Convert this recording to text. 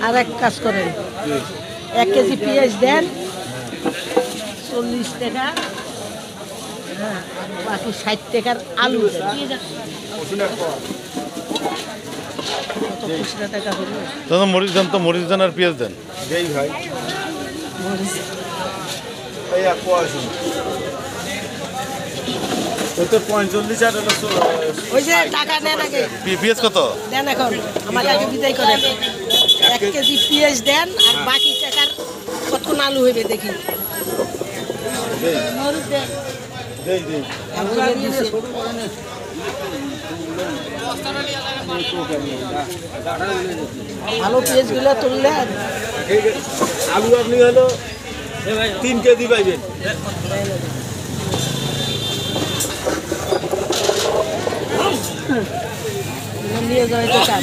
আর এক কাজ করেন, 1 কেজি পেঁয়াজ দেন 40 টাকা, বাকি 60 টাকার আলু দেন। দাদা মরিচ দেন তো, মরিচ দেন আর পেঁয়াজ দেন। ওই যে টাকা নেন আগে, পেঁয়াজ কত দেন এখন আমাকে আগে বিদায় করেন। 1 কেজি পেঁয়াজ দেন আর বাকি টাকার কতক্ষণ আলু হইবে দেখি। ভালো পেঁয়াজ গুলো তুললে আলু আপনি হলো 3 কেজি পাইবেন। নিয়ে যাওয়ার দোকান